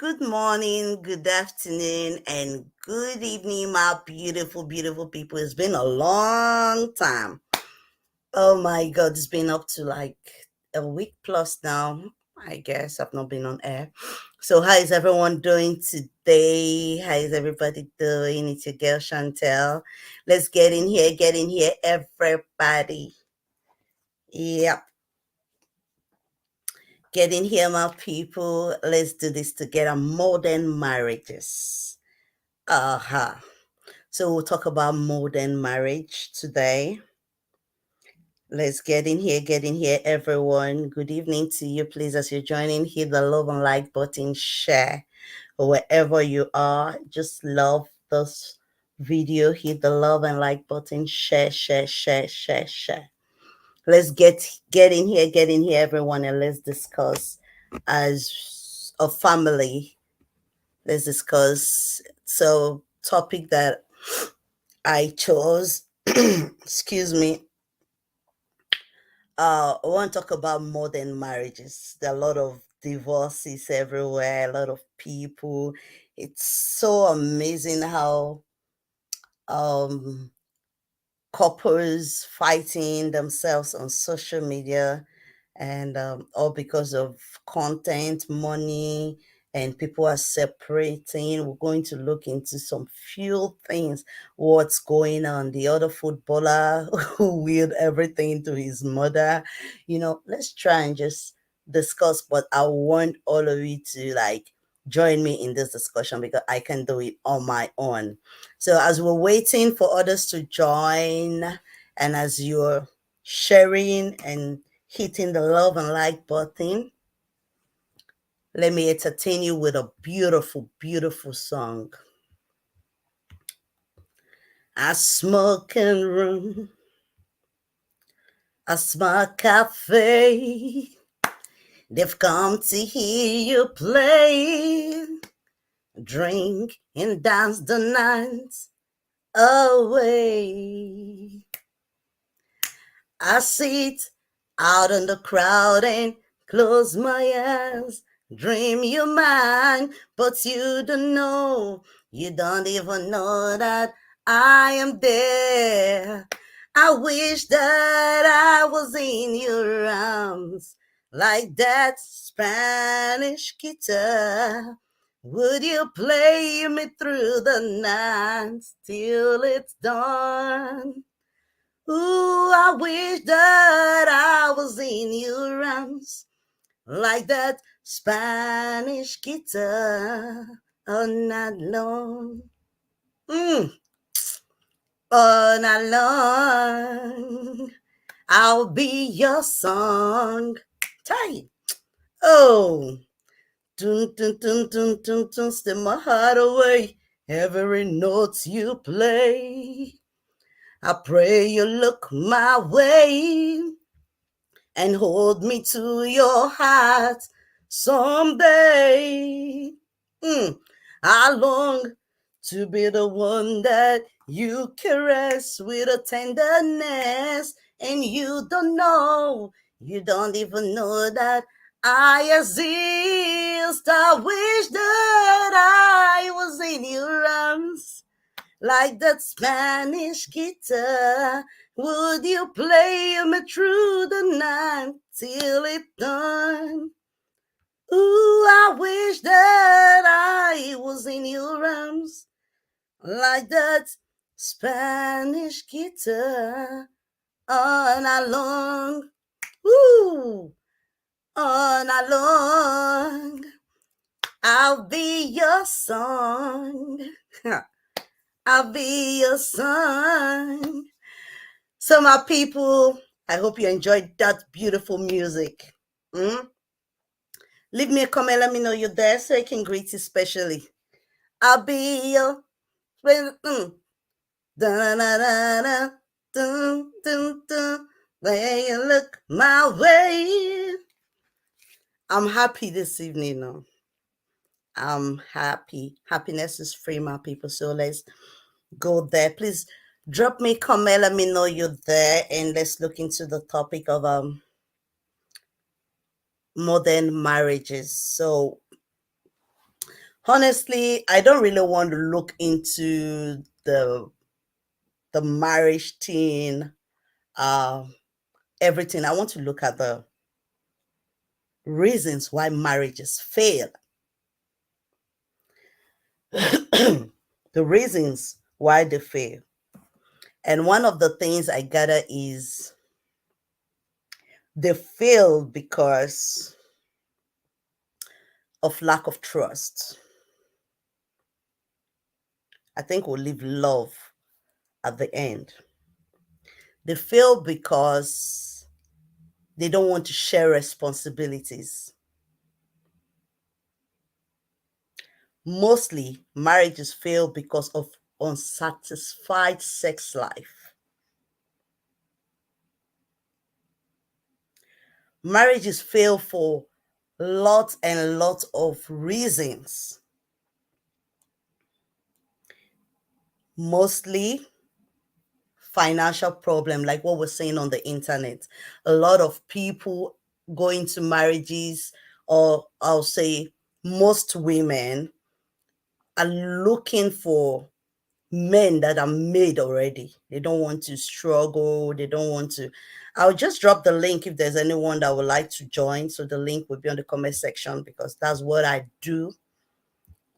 good morning, good afternoon, and good evening, my beautiful, beautiful people. It's been a long time. Oh my God, it's been up to like a week plus now. I guess I've not been on air. So, how is everyone doing today? How is everybody doing? It's your girl Chantel. Let's get in here, everybody. Yep, get in here, my people. Let's do this together. Modern marriages. Uh-huh. So we'll talk about modern marriage today. Let's get in here, everyone. Good evening to you. Please, as you're joining, hit the love and like button, share wherever you are. Just love this video. Hit the love and like button, share, share, share, share, share. Let's get in here, everyone, and let's discuss as a family. Let's discuss. So, topic that I chose, excuse me, I want to talk about modern marriages. There are a lot of divorces everywhere, a lot of people. It's so amazing how um, couples fighting themselves on social media and all because of content, money, and people are separating. We're going to look into some few things, what's going on. The other footballer who willed everything to his mother. Let's try and just discuss, but I want all of you to like join me in this discussion because I can do it on my own. So as we're waiting for others to join, and as you're sharing and hitting the love and like button, let me entertain you with a beautiful, beautiful song. I smoke and room, a smart cafe. They've come to hear you play, drink and dance the night away. I sit out in the crowd and close my eyes. Dream you're mine, but you don't know. You don't even know that I am there. I wish that I was in your arms, like that Spanish guitar. Would you play me through the night till it's dawn? Ooh, I wish that I was in your arms, like that Spanish guitar all night long. Mm, all night long. I'll be your song. Tight. Oh, dun dun dun dun dun dun, steal my heart away. Every note you play, I pray you look my way and hold me to your heart someday. Mm, I long to be the one that you caress with a tenderness, and you don't know, you don't even know that I exist. I wish that I was in your arms, like that Spanish guitar. Would you play me through the night till it's done? Ooh, I wish that I was in your arms, like that Spanish guitar all night long. Ooh, all night long. I'll be your song. I'll be your song. So, my people, I hope you enjoyed that beautiful music. Mm? Leave me a comment. Let me know you're there so I can greet you specially. I'll be your. Mm. Da, da, da, da, dun, dun, dun. When you look my way. I'm happy this evening now. I'm happy. Happiness is free, my people. So let's go there. Please drop me a comment. Let me know you're there, and let's look into the topic of modern marriages. So Honestly, I don't really want to look into the marriage thing, uh, everything. I want to look at the reasons why marriages fail. The reasons why they fail. And one of the things I gather is they fail because of lack of trust. I think we'll leave love at the end. They fail because they don't want to share responsibilities. Mostly, marriages fail because of unsatisfied sex life. Marriages fail for lots and lots of reasons. Mostly financial problem, like what we're saying on the internet. A lot of people go into marriages, or I'll say most women are looking for men that are made already. They don't want to struggle. They don't want to. I'll just drop the link if there's anyone that would like to join. So the link will be on the comment section because that's what I do.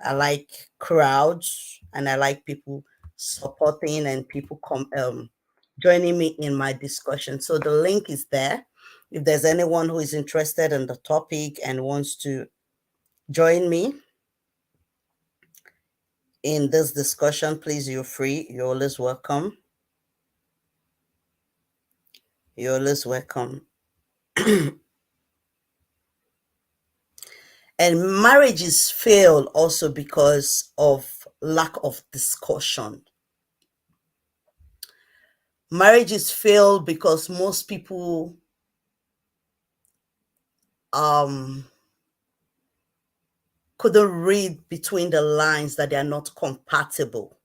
I like crowds and I like people supporting and people joining me in my discussion. So the link is there. If there's anyone who is interested in the topic and wants to join me in this discussion, please, you're free. You're always welcome. You're always welcome. And marriages fail also because of lack of discussion. Marriages fail because most people um couldn't read between the lines that they are not compatible.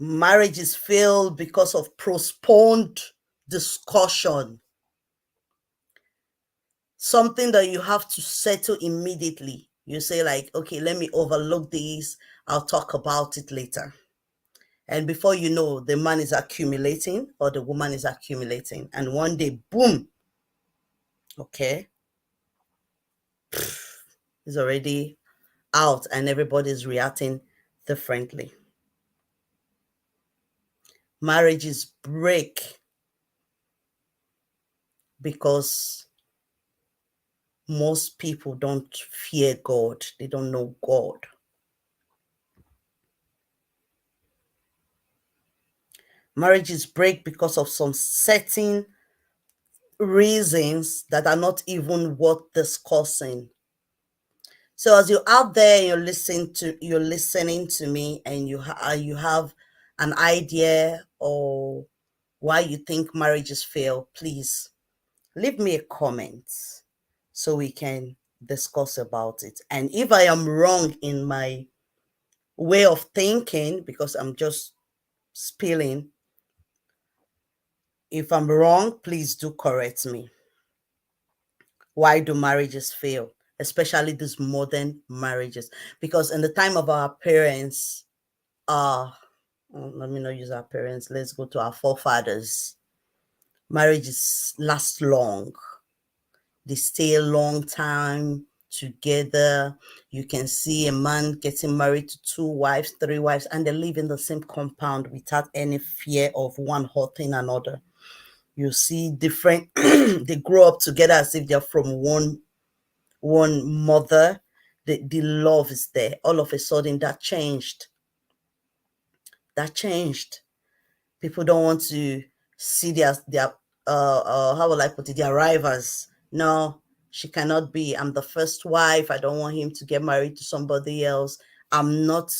Marriages fail because of postponed discussion. Something that you have to settle immediately. You say, like, okay, let me overlook this. I'll talk about it later. And before you know, the man is accumulating or the woman is accumulating. And one day, boom, okay, is already out and everybody's reacting differently. Marriages break because most people don't fear God, they don't know God. Marriages break because of some certain reasons that are not even worth discussing. So as you're out there, you're listening to me, and you have an idea or why you think marriages fail. Please leave me a comment so we can discuss about it. And if I am wrong in my way of thinking, because I'm just spilling, if I'm wrong, please do correct me. Why do marriages fail, especially these modern marriages? Because in the time of our parents, uh let me not use our parents, let's go to our forefathers. Marriages last long, they stay a long time together. You can see a man getting married to two wives, three wives, and they live in the same compound without any fear of one hurting another. You see different they grow up together as if they're from one mother. The love is there. All of a sudden that changed. That changed. People don't want to see their how will I put it, their rivals. No, she cannot be. I'm the first wife. I don't want him to get married to somebody else. I'm not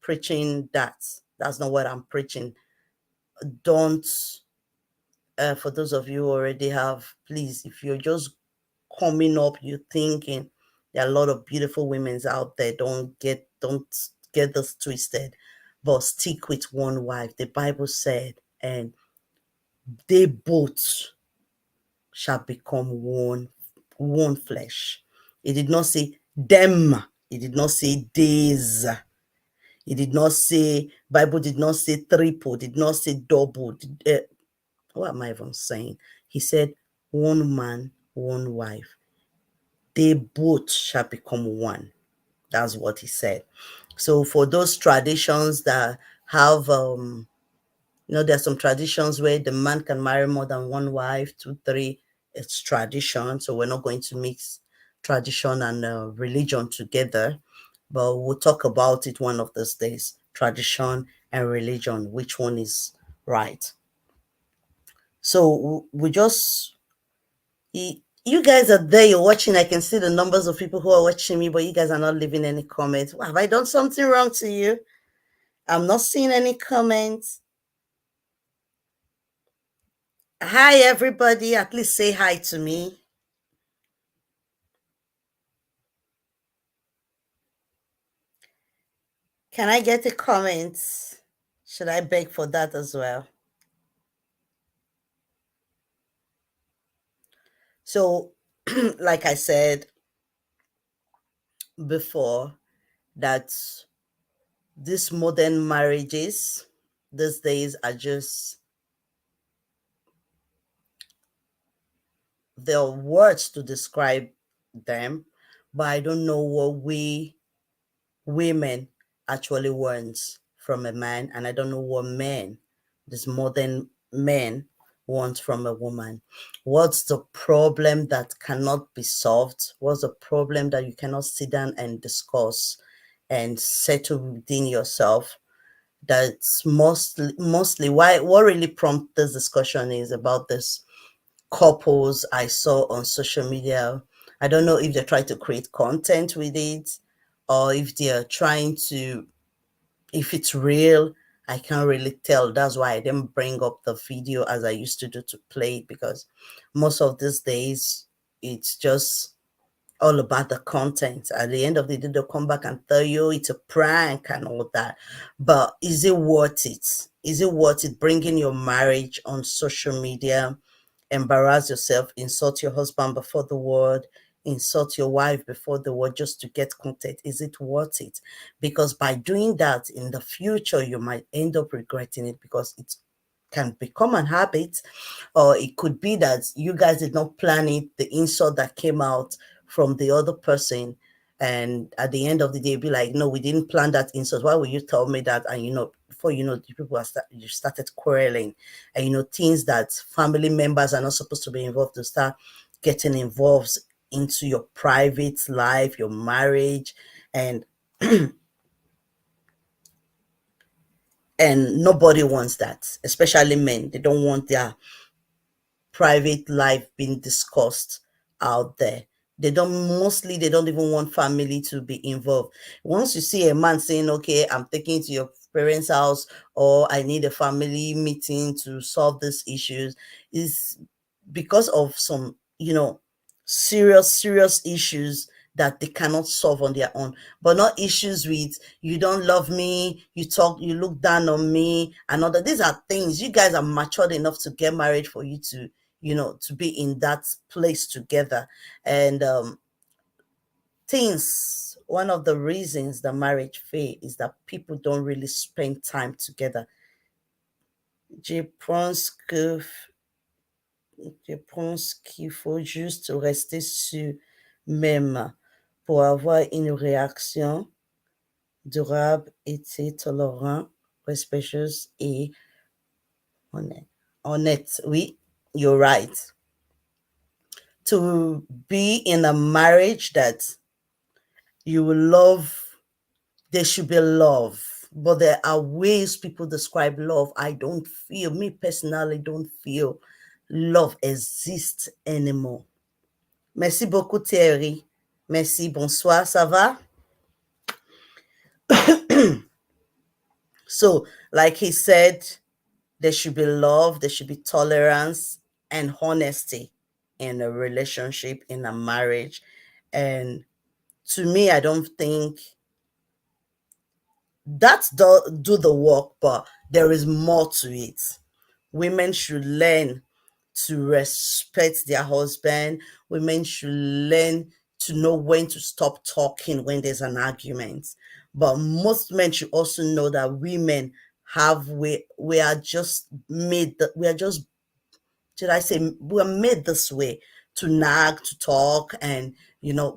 preaching that. That's not what I'm preaching. Don't for those of you who already have, please, if you're just coming up, you're thinking there are a lot of beautiful women out there. Don't get this twisted, but stick with one wife. The Bible said, and they both shall become one flesh. He did not say them. He did not say days. He did not say, Bible did not say triple, did not say double. What am I even saying? He said, one man, one wife. They both shall become one. That's what he said. So for those traditions that have there's some traditions where the man can marry more than one wife, two, three. It's tradition. So we're not going to mix tradition and religion together, but we'll talk about it one of those days. Tradition and religion, which one is right? So we just you guys are there, you're watching. I can see the numbers of people who are watching me, but you guys are not leaving any comments. Have I done something wrong to you? I'm not seeing any comments. Hi, everybody. At least say hi to me. Can I get a comment? Should I beg for that as well? So, like I said before, that these modern marriages these days are just, there are words to describe them, but I don't know what we women actually wants from a man, and I don't know what men, this modern men, want from a woman. What's the problem that cannot be solved? What's the problem that you cannot sit down and discuss and settle within yourself? That's mostly why what really prompted this discussion is about this couples I saw on social media. I don't know if they're trying to create content with it, or if they're trying to, if it's real. I can't really tell. That's why I didn't bring up the video as I used to do to play it, because most of these days it's just all about the content. At the end of the day, they'll come back and tell you it's a prank and all that. But is it worth it? Is it worth it bringing your marriage on social media, embarrass yourself, insult your husband before the world, insult your wife before the world just to get content? Is it worth it? Because by doing that in the future, you might end up regretting it, because it can become an habit, or it could be that you guys did not plan it, the insult that came out from the other person, and at the end of the day be like, no, we didn't plan that insult, why would you tell me that? And before you know, the people you started quarreling, and things that family members are not supposed to be involved to start getting involved into your private life, your marriage, and and nobody wants that, especially men. They don't want their private life being discussed out there. They don't even want family to be involved. Once you see a man saying, okay, I'm taking to your parents' house, or I need a family meeting to solve these issues, is because of some, serious issues that they cannot solve on their own, but not issues with, you don't love me, you look down on me, and all that. These are things, you guys are matured enough to get married for you to, to be in that place together. And things one of the reasons the marriage fail is that people don't really spend time together. Je pense que je pense qu'il faut juste rester sur même pour avoir une réaction durable, et tolérant, respectueuse et honnête. Honnête, oui, you're right. To be in a marriage that you will love, there should be love. But there are ways people describe love. Me personally, don't feel love exists anymore. Merci beaucoup, Thierry. Merci, bonsoir, ça va? So, like he said, there should be love, there should be tolerance and honesty in a relationship, in a marriage. And to me, I don't think that's do the work, but there is more to it. Women should learn to respect their husband. Women should learn to know when to stop talking when there's an argument. But most men should also know that women have we are just made that we are just should I say we're made this way to nag, to talk, and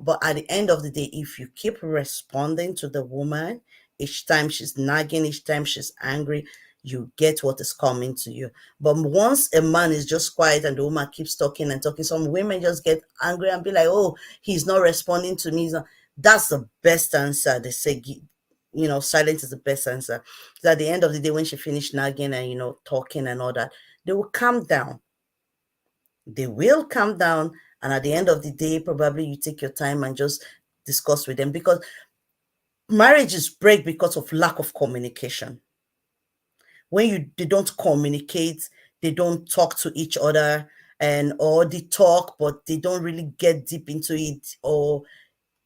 but at the end of the day, if you keep responding to the woman each time she's nagging, each time she's angry, you get what is coming to you. But once a man is just quiet and the woman keeps talking and talking, some women just get angry and be like, oh, he's not responding to me. That's the best answer. They say, silence is the best answer. So at the end of the day, when she finished nagging and, talking and all that, they will calm down. They will calm down. And at the end of the day, probably you take your time and just discuss with them, because marriages break because of lack of communication. When they don't communicate, they don't talk to each other, and or they talk but they don't really get deep into it, or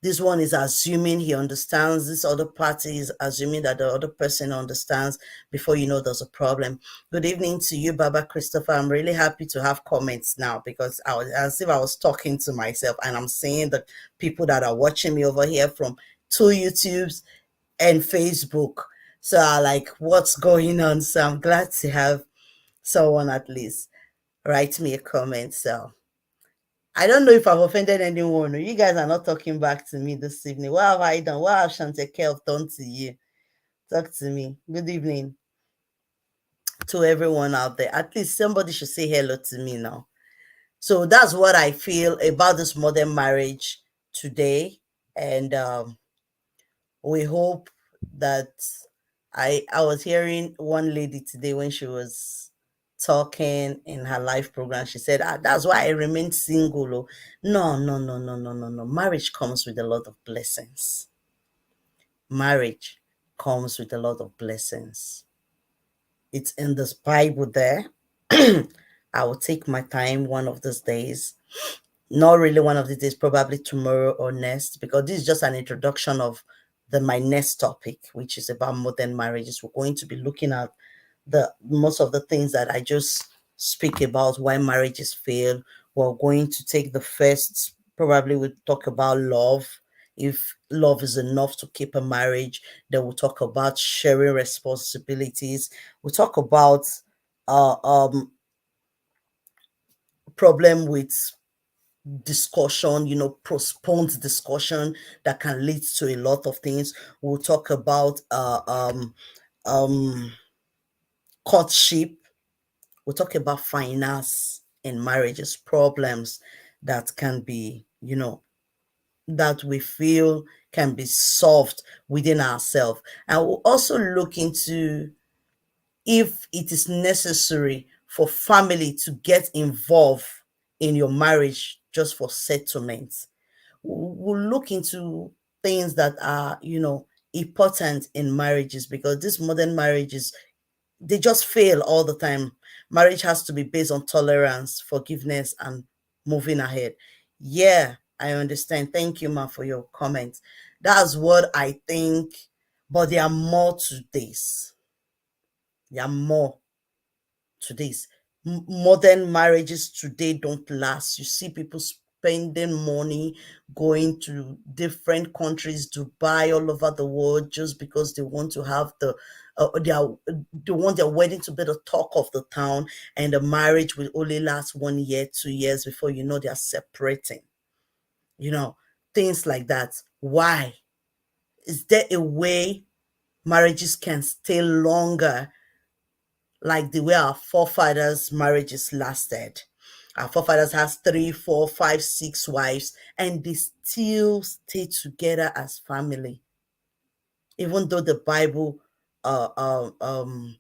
this one is assuming he understands, this other party is assuming that the other person understands. Before you know, there's a problem. Good evening to you, Baba Christopher. I'm really happy to have comments now, because I was as if I was talking to myself, and I'm seeing the people that are watching me over here from two YouTubes and Facebook. So I like what's going on. So I'm glad to have someone at least write me a comment. So I don't know if I've offended anyone. You guys are not talking back to me this evening. What have I done? What have Chantekel done to you? Talk to me. Good evening to everyone out there. At least somebody should say hello to me now. So that's what I feel about this modern marriage today. And we hope that I was hearing one lady today when she was talking in her live program. She said, that's why I remain single. Oh. No, no, no, no, no, no, no. Marriage comes with a lot of blessings. Marriage comes with a lot of blessings. It's in this Bible there. I will take my time one of these days. Not really one of these days, probably tomorrow or next, because this is just an introduction of my next topic, which is about modern marriages. We're going to be looking at the most of the things that I just speak about, why marriages fail. We're going to take the first, probably we'll talk about love, if love is enough to keep a marriage. Then we'll talk about sharing responsibilities. We'll talk about uh um problem with discussion, postponed discussion that can lead to a lot of things. We'll talk about um courtship. We'll talk about finance in marriages, problems that can be, that we feel can be solved within ourselves. And we'll also look into if it is necessary for family to get involved in your marriage just for settlement. We'll look into things that are, important in marriages, because these modern marriages, they just fail all the time. Marriage has to be based on tolerance, forgiveness, and moving ahead. Yeah, I understand. Thank you, ma, for your comments. That's what I think. But there are more to this. There are more to this. Modern marriages today don't last. You see people spending money going to different countries, Dubai, all over the world, just because they want to have they want their wedding to be the talk of the town, and the marriage will only last 1 year, 2 years before you know they're separating. You know, things like that. Why? Is there a way marriages can stay longer, like the way our forefathers' marriages lasted? Our forefathers has 3, 4, 5, 6 wives, and they still stay together as family, even though the Bible uh, uh, um,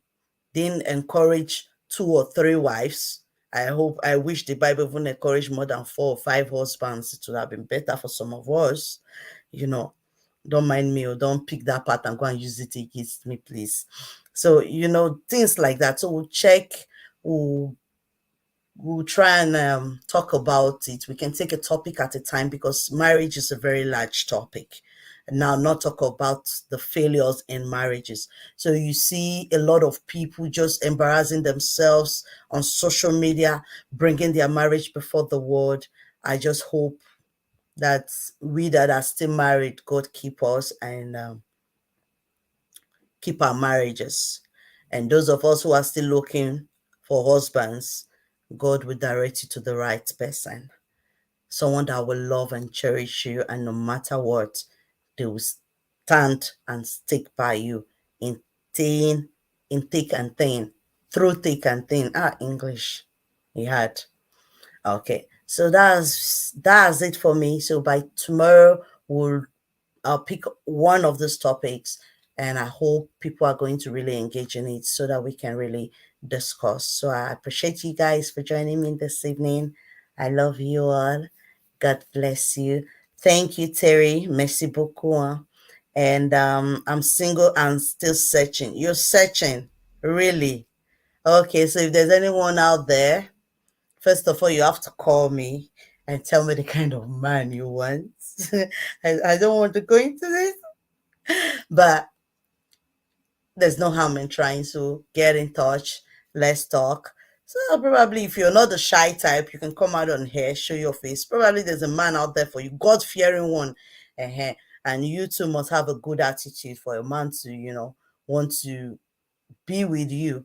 didn't encourage 2 or 3 wives. I wish the Bible even encouraged more than 4 or 5 husbands. It would have been better for some of us. You know, don't mind me, or don't pick that part and go and use it against me, please. So, things like that. So we'll check, we'll try and talk about it. We can take a topic at a time, because marriage is a very large topic. And now, not talk about the failures in marriages. So you see a lot of people just embarrassing themselves on social media, bringing their marriage before the world. I just hope that we that are still married, God keep us and keep our marriages. And those of us who are still looking for husbands, God will direct you to the right person. Someone that will love and cherish you, and no matter what, they will stand and stick by you in thin, in thick and thin, through thick and thin. English. He had. Okay. So that's it for me. So by tomorrow we'll I'll pick one of those topics, and I hope people are going to really engage in it so that we can really discuss. So I appreciate you guys for joining me this evening. I love you all. God bless you. Thank you, Terry. Merci beaucoup. And I'm single and still searching. You're searching, really? Okay, so if there's anyone out there, first of all, you have to call me and tell me the kind of man you want. I don't want to go into this, but there's no harm in trying. So get in touch. Let's talk. So probably if you're not the shy type, you can come out on here, show your face. Probably there's a man out there for you, God fearing one. uh And you too must have a good attitude for a man to, want to be with you.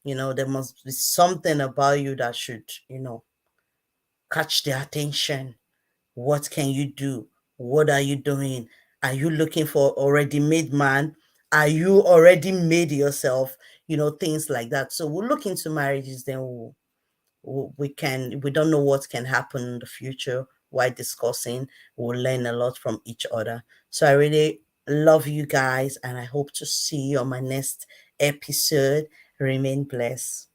There must be something about you that should, catch their attention. What can you do? What are you doing? Are you looking for already made man? Are you already made yourself? Things like that. So we'll look into marriages, then we don't know what can happen in the future while discussing. We'll learn a lot from each other. So I really love you guys, and I hope to see you on my next episode. Remain blessed.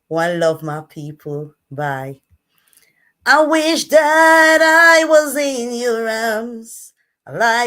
One love, my people. Bye. I wish that I was in your arms, like